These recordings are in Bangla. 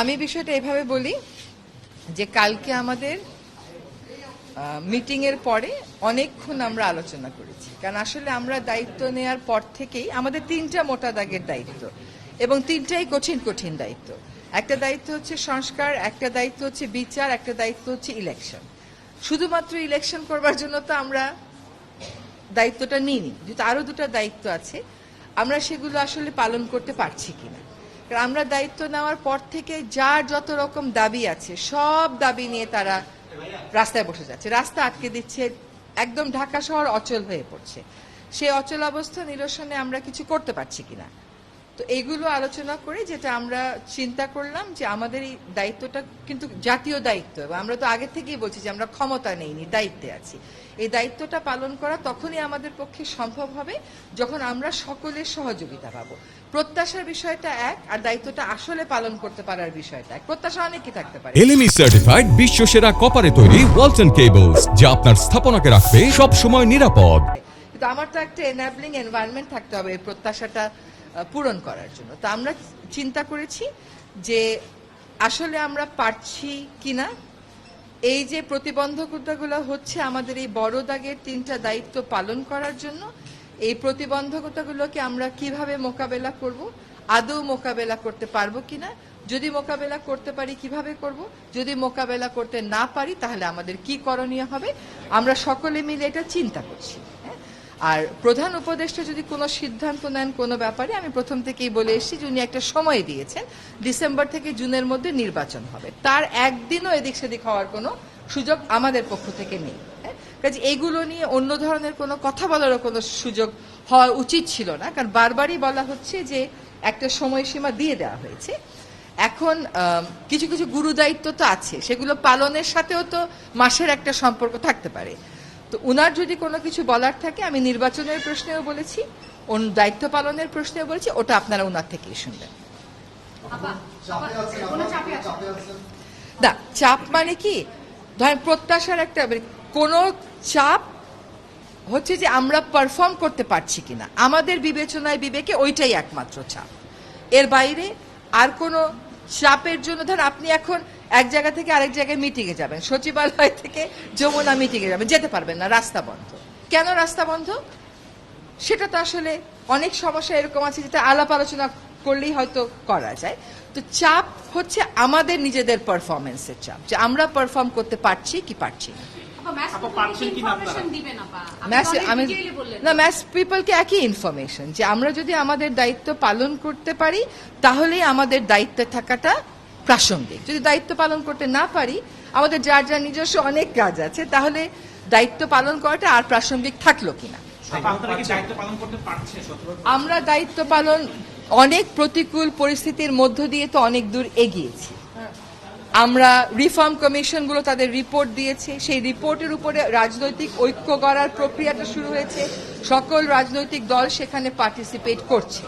আমি বিষয়টা এভাবে বলি যে কালকে আমাদের মিটিং এর পরে অনেকক্ষণ আমরা আলোচনা করেছি, কারণ আসলে আমরা দায়িত্ব নেয়ার পর থেকেই আমাদের তিনটা মোটা দাগের দায়িত্ব এবং তিনটাই কঠিন কঠিন দায়িত্ব। একটা দায়িত্ব হচ্ছে সংস্কার, একটা দায়িত্ব হচ্ছে বিচার, একটা দায়িত্ব হচ্ছে ইলেকশন। শুধুমাত্র ইলেকশন করবার জন্য তো আমরা দায়িত্বটা নিইনি, যেহেতু আরো দুটো দায়িত্ব আছে, আমরা সেগুলো আসলে পালন করতে পারছি কিনা। কারণ আমরা দায়িত্ব নেওয়ার পর থেকে যার যত রকম দাবি আছে সব দাবি নিয়ে তারা রাস্তায় বসে যাচ্ছে, রাস্তা আটকে দিচ্ছে, একদম ঢাকা শহর অচল হয়ে পড়ছে। সেই অচল অবস্থা নিরসনে আমরা কিছু করতে পারছি কিনা। তো এইগুলো আলোচনা করে যেটা আমরা চিন্তা করলাম যে আমাদের এই দায়িত্বটা কিন্তু জাতীয় দায়িত্ব, এবং আমরা তো আগে থেকেই বলছি যে আমরা ক্ষমতা নেইনি, দায়িত্বে আছি। এই দায়িত্বটা পালন করা তখনই আমাদের পক্ষে সম্ভব হবে যখন আমরা সকলের সহযোগিতা পাবো। প্রত্যাশার বিষয়টা এক, আর দায়িত্বটা আসলে পালন করতে পারার বিষয়টা এক। প্রত্যাশা অনেকই থাকতে পারে। এলএমই সার্টিফাইড বিশ্ব সেরা কপারে তৈরি ওয়ালটন কেবলস, যা আপনার স্থাপনাকে রাখবে সব সময় নিরাপদ। কিন্তু আমার তো একটা এনাবলিং এনভায়রনমেন্ট থাকতে হবে এই প্রত্যাশাটা পূরণ করার জন্য। তো আমরা চিন্তা করেছি যে আসলে আমরা পারছি কিনা। এই যে প্রতিবন্ধকতাগুলো হচ্ছে আমাদের এই বড় দাগের তিনটা দায়িত্ব পালন করার জন্য, এই প্রতিবন্ধকতাগুলোকে আমরা কিভাবে মোকাবেলা করব, আদৌ মোকাবেলা করতে পারবো কিনা, যদি মোকাবেলা করতে পারি কিভাবে করব, যদি মোকাবেলা করতে না পারি তাহলে আমাদের কি করণীয় হবে, আমরা সকলে মিলে এটা চিন্তা করছি। আর প্রধান উপদেষ্টা যদি কোনো সিদ্ধান্ত নেন কোনো ব্যাপারে, আমি প্রথম থেকেই বলে এসেছি যে উনি একটা সময় দিয়েছেন, ডিসেম্বর থেকে জুনের মধ্যে নির্বাচন হবে, তার একদিনও এদিক সেদিক হওয়ার কোনো সুযোগ আমাদের পক্ষ থেকে নেই। কাজে এইগুলো নিয়ে অন্য ধরনের কোনো কথা বলারও কোনো সুযোগ হওয়া উচিত ছিল না, কারণ বারবারই বলা হচ্ছে যে একটা সময়সীমা দিয়ে দেওয়া হয়েছে। এখন কিছু কিছু গুরু দায়িত্ব তো আছে, সেগুলো পালনের সাথেও তো মাসের একটা সম্পর্ক থাকতে পারে। তো উনার যদি কোনো কিছু বলার থাকে, আমি নির্বাচনের প্রশ্নেও বলেছি, দায়িত্ব পালনের প্রশ্নেও বলেছি, ওটা আপনারা উনার থেকেই শুনবেন। না, চাপ মানে কি, ধরেন প্রত্যাশার একটা কোনো চাপ হচ্ছে যে আমরা পারফর্ম করতে পারছি কিনা, আমাদের বিবেচনায় বিবেকে ওইটাই একমাত্র চাপ। এর বাইরে আর কোনো চাপের জন্য, ধরেন আপনি এখন এক জায়গা থেকে আরেক জায়গায় মিটিংয়ে যাবেন, সচিবালয় থেকে যমুনা মিটিংয়ে যাবেন, যেতে পারবেন না, রাস্তা বন্ধ। কেন রাস্তা বন্ধ? সেটা তো আসলে অনেক সমস্যা এরকম আছে যেটা আলাপ আলোচনা করলেই হয়তো করা যায়। তো চাপ হচ্ছে আমাদের নিজেদের পারফরমেন্সের চাপ, যে আমরা পারফর্ম করতে পারছি কি পারছি না। ম্যাস পিপলকে একই ইনফরমেশন, যে আমরা যদি আমাদের দায়িত্ব পালন করতে পারি তাহলেই আমাদের দায়িত্বে থাকাটা প্রাসঙ্গিক। যদি দায়িত্ব পালন করতে না পারি, আমাদের যার যার নিজস্ব অনেক কাজ আছে, তাহলে দায়িত্ব পালন করাটা আর প্রাসঙ্গিক থাকলো কিনা। আমরা দায়িত্ব পালন অনেক প্রতিকূল পরিস্থিতির মধ্য দিয়ে তো অনেক দূর এগিয়েছি। আমরা রিফর্ম কমিশনগুলো তাদের রিপোর্ট দিয়েছে, সেই রিপোর্টের উপরে রাজনৈতিক ঐক্য গড়ার প্রক্রিয়াটা শুরু হয়েছে, সকল রাজনৈতিক দল সেখানে পার্টিসিপেট করছে।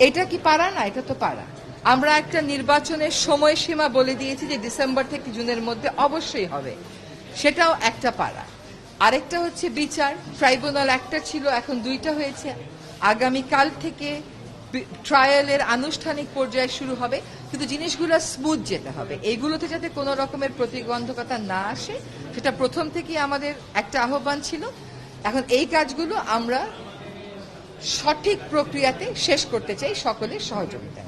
এটা কি পারা না? এটা তো পারা। আমরা একটা নির্বাচনের সময়সীমা বলে দিয়েছি যে ডিসেম্বর থেকে জুনের মধ্যে অবশ্যই হবে, সেটাও একটা পারা। আরেকটা হচ্ছে বিচার, ট্রাইব্যুনাল একটা ছিল, এখন দুইটা হয়েছে, আগামীকাল থেকে ট্রায়ালের আনুষ্ঠানিক পর্যায়ে শুরু হবে। কিন্তু জিনিসগুলো স্মুথ যেতে হবে, এইগুলোতে যাতে কোনো রকমের প্রতিবন্ধকতা না আসে, সেটা প্রথম থেকেই আমাদের একটা আহ্বান ছিল। এখন এই কাজগুলো আমরা সঠিক প্রক্রিয়াতে শেষ করতে চাই সকলের সহযোগিতা।